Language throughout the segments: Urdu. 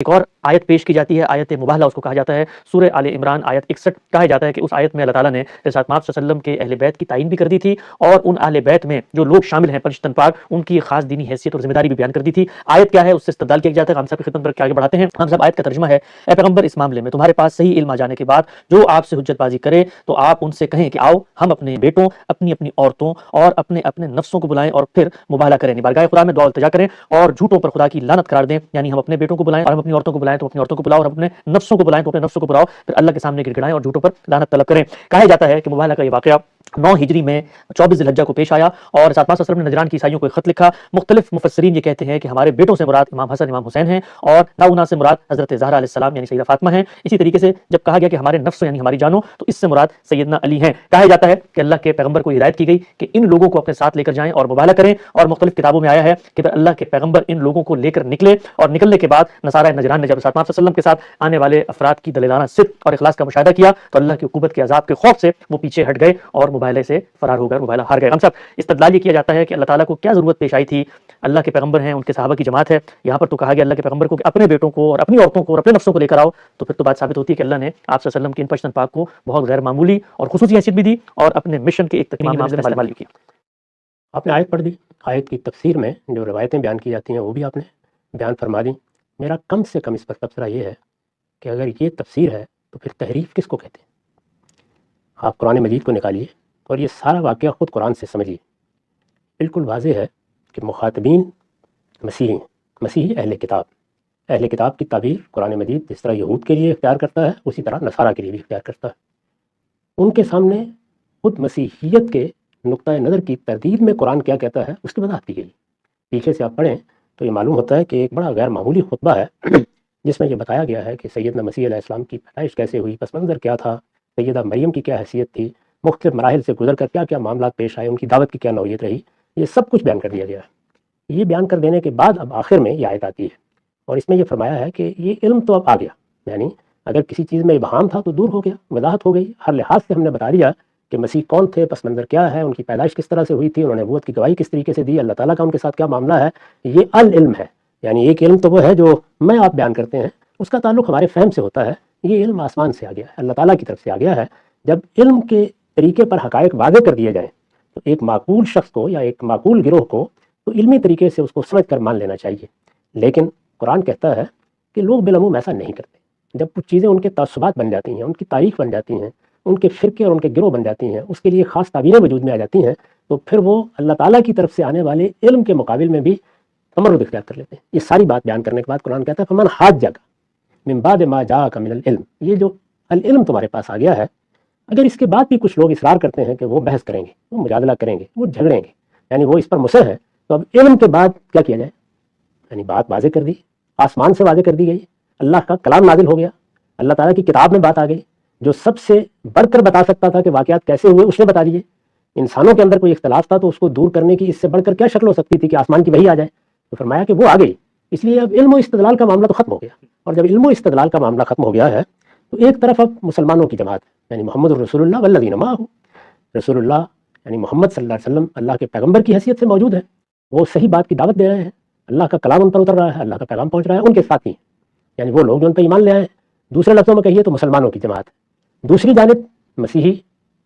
ایک اور آیت پیش کی جاتی ہے، آیت مباہلہ اس کو کہا جاتا ہے، سورہ آل عمران آیت 61 کہا جاتا ہے کہ اس آیت میں اللہ تعالیٰ نے رسالت مآب صلی اللہ علیہ وسلم کے اہل بیت کی تعین بھی کر دی تھی، اور ان اہل بیت میں جو لوگ شامل ہیں فرشتن پاک، ان کی خاص دینی حیثیت اور ذمہ داری بھی بیان کر دی تھی۔ آیت کیا ہے اس سے استدلال کیا جاتا ہے، ہم صاحب کی خدمت پر آگے بڑھاتے ہیں۔ ہم صاحب آیت کا ترجمہ ہے، اے پیغمبر اس معاملے میں تمہارے پاس صحیح علم آ جانے کے بعد جو آپ سے حجت بازی کرے تو آپ ان سے کہیں کہ آؤ ہم اپنے بیٹوں، اپنی اپنی عورتوں اور اپنے اپنے نفسوں کو بلائیں اور پھر مباہلہ کریں، بارگاہ خدا میں دعا التجا کریں اور جھوٹوں پر خدا کی لعنت قرار دیں، یعنی ہم اپنے بیٹوں کو بلائیں اور ہم اپنی عورتوں کو بلائیں تو اپنی عورتوں کو بلاؤ، اور اپنے نفسوں کو بلائیں تو اپنے نفسوں کو بلاؤ، پھر اللہ کے سامنے گر گڑائیں اور جھوٹوں پر لعنت طلب کریں۔ کہا جاتا ہے کہ مباہلہ کا یہ واقعہ 9 ہجری میں 24 ذی الحجہ کو پیش آیا، اور رسالت پاک صلی اللہ علیہ وسلم نے نجران کی عیسائیوں کو ایک خط لکھا۔ مختلف مفسرین یہ کہتے ہیں کہ ہمارے بیٹوں سے مراد امام حسن امام حسین ہیں، اور ناؤنا سے مراد حضرت زہرا علیہ السلام یعنی سیدہ فاطمہ ہیں۔ اسی طریقے سے جب کہا گیا کہ ہمارے نفسوں یعنی ہماری جانوں، تو اس سے مراد سیدنا علی ہیں۔ کہا جاتا ہے کہ اللہ کے پیغمبر کو ہدایت کی گئی کہ ان لوگوں کو اپنے ساتھ لے کر جائیں اور مباہلہ کریں، اور مختلف کتابوں میں آیا ہے کہ پھر اللہ کے پیغمبر ان لوگوں کو لے کر نکلے، اور نکلنے کے بعد نصارہ نجران نے جب رسالت پاک صلی اللہ علیہ وسلم کے ساتھ آنے والے افراد کی دلیلانہ صدق اور اخلاص کا مشاہدہ کیا تو اللہ کی عقوبت کے عذاب کے خوف سے وہ پیچھے ہٹ گئے اور مباہلے سے فرار ہو گئے، مباہلہ ہار گئے۔ ہم سب استدلال یہ کیا جاتا ہے کہ اللہ تعالیٰ کو کیا ضرورت پیش آئی تھی، اللہ کے پیغمبر ہیں، ان کے صحابہ کی جماعت ہے، یہاں پر تو کہا گیا اللہ کے پیغمبر کو کہ اپنے بیٹوں کو اور اپنی عورتوں کو اور اپنے نفسوں کو لے کر آؤ، تو پھر تو بات ثابت ہوتی ہے کہ اللہ نے آپ صلی اللہ علیہ وسلم کی ان پشتن پاک کو بہت غیر معمولی اور خصوصی حیثیت بھی دی اور اپنے مشن کے ایک تکمیل کے معاملے میں استعمال بھی کیا۔ آپ نے آیت پڑھ دی، آیت کی تفسیر میں جو روایتیں بیان کی جاتی ہیں وہ بھی آپ نے بیان فرما دی۔ میرا کم سے کم اس پر تبصرہ یہ ہے کہ اگر یہ تفسیر ہے تو پھر تحریف کس کو کہتے ہیں؟ آپ قرآن مجید کو نکالیے اور یہ سارا واقعہ خود قرآن سے سمجھیے۔ بالکل واضح ہے کہ مخاطبین مسیحی ہیں، مسیحی اہل کتاب کی تعبیر قرآن مجید جس طرح یہود کے لیے اختیار کرتا ہے اسی طرح نصارہ کے لیے بھی اختیار کرتا ہے۔ ان کے سامنے خود مسیحیت کے نقطۂ نظر کی تردید میں قرآن کیا کہتا ہے اس کی وضاحت کی گئی۔ پیچھے سے آپ پڑھیں تو یہ معلوم ہوتا ہے کہ ایک بڑا غیر معمولی خطبہ ہے جس میں یہ بتایا گیا ہے کہ سیدنا مسیح علیہ السلام کی پیدائش کیسے ہوئی، پس منظر کیا تھا، سیدہ مریم کی کیا حیثیت تھی، مختلف مراحل سے گزر کر کیا کیا معاملات پیش آئے، ان کی دعوت کی کیا نوعیت رہی، یہ سب کچھ بیان کر دیا گیا ہے۔ یہ بیان کر دینے کے بعد اب آخر میں یہ آیت آتی ہے اور اس میں یہ فرمایا ہے کہ یہ علم تو اب آ گیا، یعنی اگر کسی چیز میں ابہام تھا تو دور ہو گیا، وضاحت ہو گئی، ہر لحاظ سے ہم نے بتا دیا کہ مسیح کون تھے، پس منظر کیا ہے، ان کی پیدائش کس طرح سے ہوئی تھی، انہوں نے نبوت کی گواہی کس طریقے سے دی، اللہ تعالیٰ کا ان کے ساتھ کیا معاملہ ہے۔ یہ العلم ہے، یعنی ایک علم تو وہ ہے جو میں آپ بیان کرتے ہیں، اس کا تعلق ہمارے فہم سے ہوتا ہے، یہ علم آسمان سے آ گیا ہے، اللہ تعالیٰ کی طرف سے آ گیا ہے۔ جب علم کے طریقے پر حقائق واضح کر دیے جائیں تو ایک معقول شخص کو یا ایک معقول گروہ کو تو علمی طریقے سے اس کو سمجھ کر مان لینا چاہیے، لیکن قرآن کہتا ہے کہ لوگ بالعموم ایسا نہیں کرتے۔ جب کچھ چیزیں ان کے تعصبات بن جاتی ہیں، ان کی تاریخ بن جاتی ہیں، ان کے فرقے اور ان کے گروہ بن جاتی ہیں، اس کے لیے خاص تعبیریں وجود میں آ جاتی ہیں، تو پھر وہ اللہ تعالیٰ کی طرف سے آنے والے علم کے مقابل میں بھی تمرد اختیار کر لیتے ہیں۔ یہ ساری بات بیان کرنے کے بعد قرآن کہتا ہے فمن حاجک من بعد ما جاءک من العلم، یہ جو العلم تمہارے پاس آ گیا ہے، اگر اس کے بعد بھی کچھ لوگ اصرار کرتے ہیں کہ وہ بحث کریں گے، وہ مجادلہ کریں گے، وہ جھگڑیں گے، یعنی وہ اس پر مصر ہیں، تو اب علم کے بعد کیا کیا جائے؟ یعنی بات واضح کر دی، آسمان سے واضح کر دی گئی، اللہ کا کلام نازل ہو گیا، اللہ تعالیٰ کی کتاب میں بات آ گئی، جو سب سے بڑھ کر بتا سکتا تھا کہ واقعات کیسے ہوئے اس نے بتا دیے۔ انسانوں کے اندر کوئی اختلاف تھا تو اس کو دور کرنے کی اس سے بڑھ کر کیا شکل ہو سکتی تھی کہ آسمان کی وحی آ جائے؟ تو فرمایا کہ وہ آ گئی، اس لیے اب علم و استدلال کا معاملہ تو ختم ہو گیا، اور جب علم و استدلال کا معاملہ ختم ہو گیا ہے تو ایک طرف اب مسلمانوں کی جماعت یعنی محمد رسول اللہ والذین معہ، رسول اللہ یعنی محمد صلی اللہ علیہ وسلم اللہ کے پیغمبر کی حیثیت سے موجود ہے، وہ صحیح بات کی دعوت دے رہے ہیں، اللہ کا کلام ان پر اتر رہا ہے، اللہ کا پیغام پہنچ رہا ہے، ان کے ساتھ ہی یعنی وہ لوگ جو ان پر ایمان لے آئے ہیں۔ دوسرے لفظوں میں کہیے تو مسلمانوں کی جماعت ہے، دوسری جانب مسیحی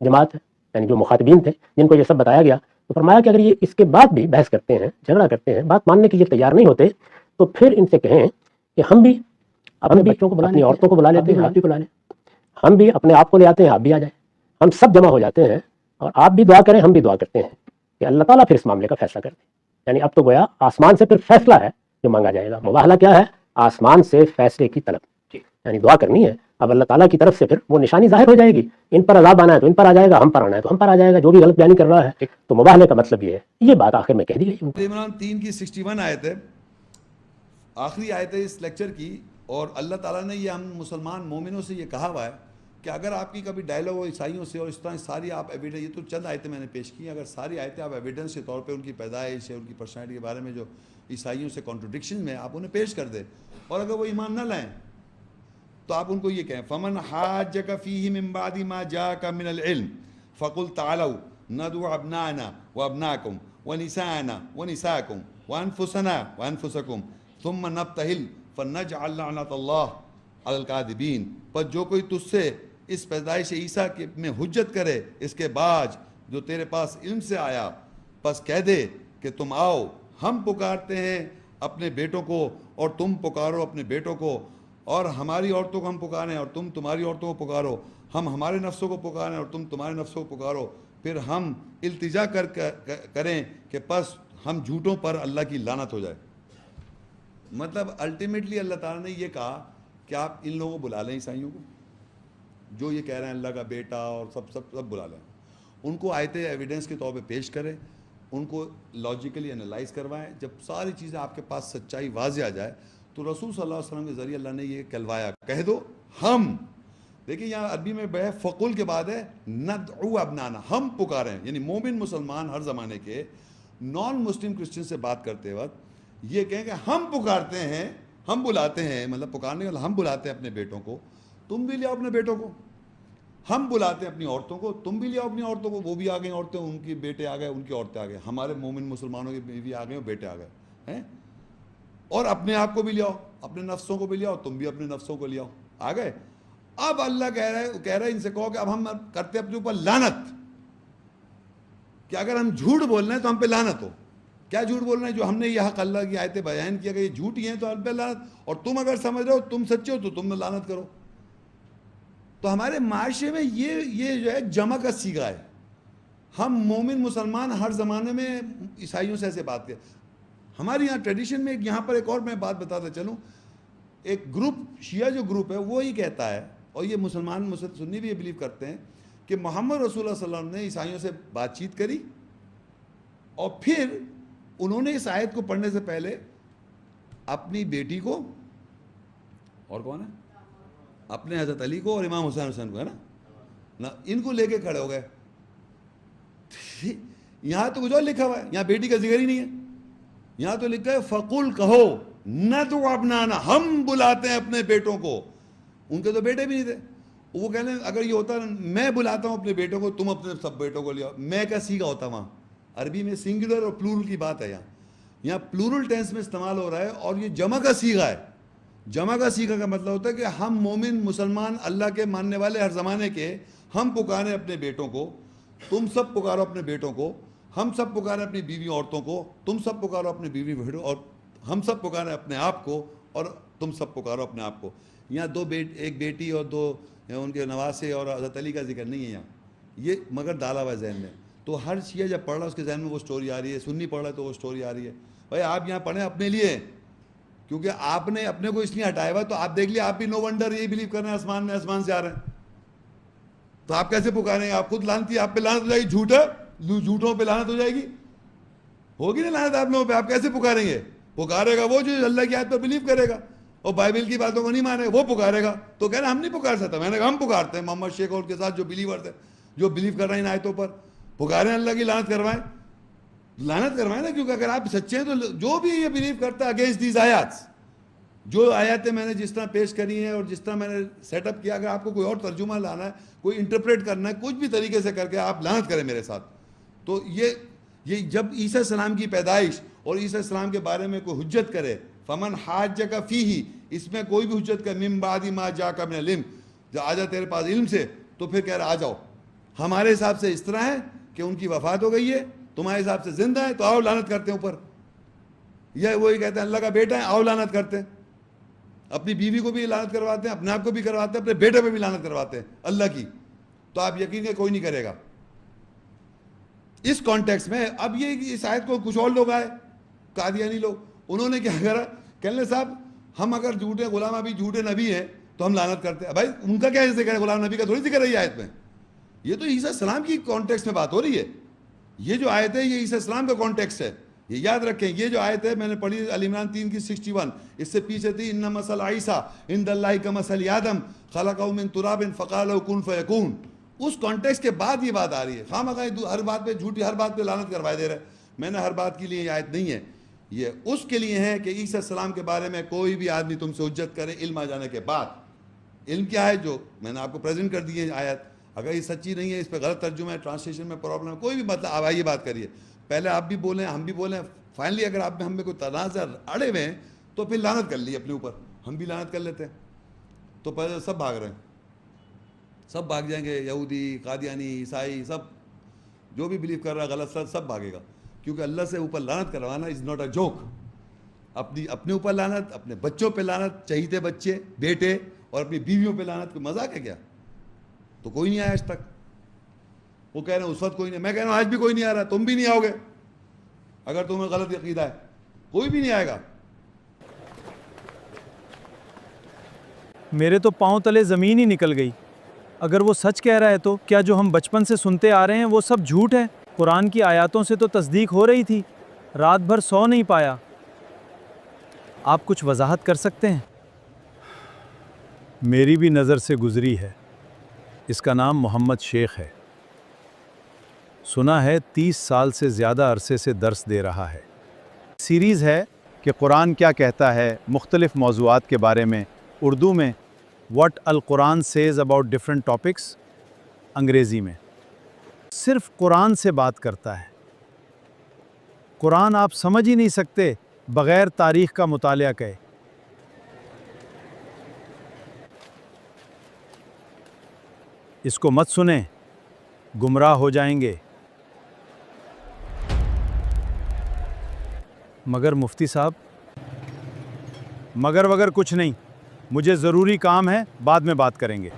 جماعت ہے، یعنی جو مخاطبین تھے جن کو یہ سب بتایا گیا، تو فرمایا کہ اگر یہ اس کے بعد بھی بحث کرتے ہیں، جھگڑا کرتے ہیں، بات ماننے کے لیے تیار نہیں ہوتے، تو پھر ان سے کہیں کہ ہم بھی اپنے بچوں کو اپنی عورتوں کو بلا لیتے ہیں، آپ بھی بلا لیں، ہم بھی اپنے آپ کو لے آتے ہیں، آپ بھی آ جائیں، ہم سب جمع ہو جاتے ہیں، اور آپ بھی دعا کریں، ہم بھی دعا کرتے ہیں کہ اللہ تعالیٰ پھر اس معاملے کا فیصلہ کر دے۔ یعنی اب تو گویا آسمان سے پھر فیصلہ ہے جو مانگا جائے گا۔ مباہلہ کیا ہے؟ آسمان سے فیصلے کی طلب، یعنی دعا کرنی ہے، اب اللہ تعالیٰ کی طرف سے پھر وہ نشانی ظاہر ہو جائے گی، ان پر عذاب آنا ہے تو ان پر آ جائے گا، ہم پر آنا ہے تو ہم پر آ جائے گا، جو بھی غلط بیانی کر رہا ہے۔ تو مباہلے کا مطلب یہ ہے، یہ بات آخر میں کہہ دی گئی۔ عمران 3 کی 61 آیت ہے، آخری آیت ہے اس لیکچر کی، اور اللہ تعالیٰ نے یہ ہم مسلمان مومنوں سے یہ کہا ہوا ہے کہ اگر آپ کی کبھی ڈائلاگ ہو عیسائیوں سے اور اس طرح ساری آپ ایویڈنس، یہ تو چند آیتیں میں نے پیش کی، اگر ساری آیتیں آپ ایویڈنس کے طور پہ ان کی پیدائش ہے، ان کی پرسنالٹی کے بارے میں جو عیسائیوں سے کانٹرڈکشن میں آپ انہیں پیش کر دیں، اور اگر وہ ایمان نہ لائیں تو آپ ان کو یہ کہیں فمن حاجک فیہ من بعد ما جاءک من العلم فقل تعالوا ندعو ابناءنا وابناءکم ونساءنا ونساءکم وانفسنا وانفسکم ثم نبتہل فَنَجْعَلْ لَعْنَةَ اللَّهِ عَلَى الْكَاذِبِينَ، پر جو کوئی تجھ سے اس پیدائش عیسیٰ میں حجت کرے اس کے بعد جو تیرے پاس علم سے آیا، پس کہہ دے کہ تم آؤ، ہم پکارتے ہیں اپنے بیٹوں کو اور تم پکارو اپنے بیٹوں کو، اور ہماری عورتوں کو ہم پکاریں اور تم تمہاری عورتوں کو پکارو، ہم ہمارے نفسوں کو پکاریں اور تم تمہارے نفسوں کو پکارو، پھر ہم التجا کریں کہ پس ہم جھوٹوں پر اللہ کی لعنت ہو جائے۔ مطلب الٹیمیٹلی اللہ تعالیٰ نے یہ کہا کہ آپ ان لوگوں کو بلا لیں، عیسائیوں کو جو یہ کہہ رہے ہیں اللہ کا بیٹا اور سب بلا لیں، ان کو آیتیں ایویڈنس کے طور پہ پیش کریں، ان کو لاجیکلی انالائز کروائیں۔ جب ساری چیزیں آپ کے پاس سچائی واضح آ جائے تو رسول صلی اللہ علیہ وسلم کے ذریعے اللہ نے یہ کہلوایا، کہہ دو ہم، دیکھیں یہاں عربی میں بے فقل کے بعد ہے ندعو ابنانا، ہم پکاریں، یعنی مومن مسلمان ہر زمانے کے نان مسلم کرسچن سے بات کرتے وقت یہ کہیں کہ ہم پکارتے ہیں، ہم بلاتے ہیں، مطلب پکارنے والا ہم بلاتے ہیں اپنے بیٹوں کو، تم بھی لے آؤ اپنے بیٹوں کو، ہم بلاتے ہیں اپنی عورتوں کو، تم بھی لے آؤ اپنی عورتوں کو، وہ بھی آ گئی عورتیں، ان کی بیٹے آ گئے، ان کی عورتیں آ گئے، ہمارے مومن مسلمانوں کی بیوی آ گئے اور بیٹے آ گئے ہیں، اور اپنے آپ کو بھی لے آؤ، اپنے نفسوں کو بھی لے آؤ، تم بھی اپنے نفسوں کو لے آؤ، آ گئے۔ اب اللہ کہہ رہا ہے ان سے کہو کہ اب ہم کرتے اپنے اوپر لعنت، کہ اگر ہم جھوٹ بول رہے ہیں تو ہم پہ لعنت ہو۔ کیا جھوٹ بول رہے ہیں؟ جو ہم نے یہ حق اللہ کی آیتیں بیان کیا کہ یہ جھوٹی ہیں تو ہم پہ لعنت، اور تم اگر سمجھ رہے ہو تم سچے ہو تو تم لعنت کرو۔ تو ہمارے معاشرے میں یہ جو ہے جمع کا صیغہ ہے، ہم مومن مسلمان ہر زمانے میں عیسائیوں سے ایسے بات کرتے۔ ہمارے یہاں ٹریڈیشن میں یہاں پر ایک اور میں بات بتاتا چلوں، ایک گروپ شیعہ جو گروپ ہے وہ یہ کہتا ہے، اور یہ مسلمان سنی بھی یہ بلیو کرتے ہیں کہ محمد رسول اللہ صلی اللہ علیہ وسلم نے عیسائیوں سے بات چیت کری، اور پھر انہوں نے اس آیت کو پڑھنے سے پہلے اپنی بیٹی کو، اور کون ہے، اپنے حضرت علی کو اور امام حسین کو، ہے نا، ان کو لے کے کھڑے ہو گئے۔ یہاں تو کچھ اور لکھا ہوا ہے، یہاں بیٹی کا ذکر ہی نہیں ہے، یہاں تو لکھا ہے فقل کہو ندعو ابنانا، ہم بلاتے ہیں اپنے بیٹوں کو۔ ان کے تو بیٹے بھی نہیں تھے، وہ کہنے اگر یہ ہوتا میں بلاتا ہوں اپنے بیٹوں کو، تم اپنے سب بیٹوں کو لے آؤ، میں کا سیگا ہوتا وہاں۔ عربی میں سنگولر اور پلورل کی بات ہے، یہاں پلورل ٹینس میں استعمال ہو رہا ہے، اور یہ جمع کا سیگا ہے۔ جمع کا سیگا کا مطلب ہوتا ہے کہ ہم مومن مسلمان اللہ کے ماننے والے ہر زمانے کے، ہم پکاریں اپنے بیٹوں کو، تم سب پکارو اپنے بیٹوں کو، ہم سب پکاریں اپنی بیوی عورتوں کو، تم سب پکارو اپنی بیوی بھیڑوں، اور ہم سب پکاریں اپنے آپ کو، اور تم سب پکارو اپنے آپ کو۔ یہاں ایک بیٹی اور دو ان کے نواسے اور حضرت علی کا ذکر نہیں ہے یہاں، یہ مگر ڈالا ہوا ہے ذہن میں۔ تو ہر شیعہ جب پڑھ رہا ہے اس کے ذہن میں وہ سٹوری آ رہی ہے، سنی پڑھ رہا ہے تو وہ سٹوری آ رہی ہے۔ بھائی آپ یہاں پڑھیں اپنے لیے، کیونکہ آپ نے اپنے کو اس لیے ہٹایا ہوا، تو آپ دیکھ لیے آپ بھی نو ونڈر یہی بلیو کر رہے ہیں آسمان میں، آسمان سے آ رہے ہیں، تو آپ کیسے پکاریں گے؟ آپ خود لعنتی، آپ پہ لعنت ہو جائے گی، جھوٹ ہے، جھوٹوں پہ لعنت ہو جائے گی، ہوگی نا لعنت آپ لوگوں پہ، آپ کیسے پکاریں گے؟ پکارے گا وہ جو اللہ کی آیت پر بلیو کرے گا اور بائبل کی باتوں کو نہیں مانے گا، وہ پکارے گا۔ تو کہہ رہے ہم نہیں پکار سکتا، میں نے کہا ہم پکارتے ہیں، محمد شیخ اور کے ساتھ جو بلیورز ہیں، جو بلیو کر رہے ہیں ان آیتوں پر، پکاریں اللہ کی لعنت کروائیں، لعنت کروائیں نا، کیونکہ اگر آپ سچے ہیں تو جو بھی یہ بلیو کرتا ہے اگینسٹ دیز آیات، جو آیاتیں میں نے جس طرح پیش کری ہیں اور جس طرح میں نے سیٹ اپ کیا، اگر آپ کو کوئی اور ترجمہ لانا ہے، کوئی انٹرپریٹ کرنا ہے، کچھ بھی طریقے سے کر کے آپ لعنت کریں میرے ساتھ۔ تو یہ جب عیسیٰ السلام کی پیدائش اور عیسیٰ السلام کے بارے میں کوئی حجت کرے، فمن حاجک فیہ، اس میں کوئی بھی حجت کرے، من بعد ما جاءک من العلم، جب آ جا تیرے پاس علم سے، تو پھر کہہ رہا آ جاؤ، ہمارے حساب سے اس طرح ہے کہ ان کی وفات ہو گئی ہے، تمہارے حساب سے زندہ ہے، تو آؤ لعنت کرتے ہیں اوپر۔ یہ وہی کہتے ہیں اللہ کا بیٹا ہے، آؤ لعنت کرتے ہیں، اپنی بیوی کو بھی لعنت کرواتے ہیں، اپنے آپ کو بھی کرواتے ہیں، اپنے بیٹے پہ بھی لعنت کرواتے ہیں اللہ کی۔ تو آپ یقین کہ کوئی نہیں کرے گا اس کانٹیکس میں۔ اب یہ اس آیت کو کچھ اور لوگ آئے، قادیانی لوگ، انہوں نے کیا کرا، کہنے صاحب ہم اگر جھوٹے غلام ابھی جھوٹے نبی ہیں تو ہم لعنت کرتے ہیں۔ بھائی ان کا کیا ذکر ہے؟ غلام نبی کا تھوڑی ذکر ہے یہ آیت میں، یہ تو عیسیٰ السلام کی کانٹیکس میں بات ہو رہی ہے۔ یہ جو آیت ہے یہ عیسیٰ السلام کا کانٹیکس ہے، یہ یاد رکھیں۔ یہ جو آیت ہے میں نے پڑھی آل عمران 3 کی 61، اس سے پیچھے تھی ان مثل عیسیٰ عند اللہ کمثل آدم خلقہ من تراب فقال له کن فیکون۔ اس کانٹیکس کے بعد یہ بات آ رہی ہے، خواہ ہر بات پہ جھوٹی، ہر بات پہ لعنت کروائے دے رہے۔ میں نے ہر بات کے لیے یہ آیت نہیں ہے، یہ اس کے لیے ہے کہ عیسیٰ السلام کے بارے میں کوئی بھی آدمی تم سے حجت کرے علم آ جانے کے بعد۔ علم کیا ہے؟ جو میں نے آپ کو پریزنٹ کر دی ہے آیت، اگر یہ سچی نہیں ہے، اس پہ غلط ترجمہ ہے، ٹرانسلیشن میں پرابلم ہے، کوئی بھی مطلب آپ آئیے بات کریے، پہلے آپ بھی بولیں ہم بھی بولیں، فائنلی اگر آپ میں ہم میں کوئی تنازع اڑے ہوئے ہیں تو پھر لعنت کر لی اپنے اوپر, ہم بھی لعنت کر لیتے ہیں. تو پہلے سب بھاگ رہے ہیں, سب بھاگ جائیں گے, یہودی, قادیانی, عیسائی, سب جو بھی بلیو کر رہا ہے غلط سب بھاگے گا, کیونکہ اللہ سے اوپر لعنت کروانا از ناٹ اے جوک. اپنے اوپر لعنت, اپنے بچوں پہ لعنت, چہیتے بچے بیٹے, اور اپنی بیویوں پہ لعنت, کوئی مذاق ہے کیا؟ تو کوئی نہیں آیا آج تک. وہ کہہ رہے ہیں اس وقت کوئی نہیں, میں کہہ رہا ہوں آج بھی کوئی نہیں آ رہا, تم بھی نہیں آؤ گے اگر تمہیں غلط عقیدہ ہے, کوئی بھی نہیں آئے گا. میرے تو پاؤں تلے زمین ہی نکل گئی. اگر وہ سچ کہہ رہا ہے تو کیا جو ہم بچپن سے سنتے آ رہے ہیں وہ سب جھوٹ ہے؟ قرآن کی آیاتوں سے تو تصدیق ہو رہی تھی, رات بھر سو نہیں پایا. آپ کچھ وضاحت کر سکتے ہیں؟ میری بھی نظر سے گزری ہے. اس کا نام محمد شیخ ہے. سنا ہے 30 سال سے زیادہ عرصے سے درس دے رہا ہے. سیریز ہے کہ قرآن کیا کہتا ہے مختلف موضوعات کے بارے میں, اردو میں واٹ القرآن سیز اباؤٹ ڈفرینٹ ٹاپکس, انگریزی میں. صرف قرآن سے بات کرتا ہے. قرآن آپ سمجھ ہی نہیں سکتے بغیر تاریخ کا مطالعہ کئے. اس کو مت سنیں, گمراہ ہو جائیں گے. مگر مفتی صاحب, مگر وگر کچھ نہیں, مجھے ضروری کام ہے, بعد میں بات کریں گے.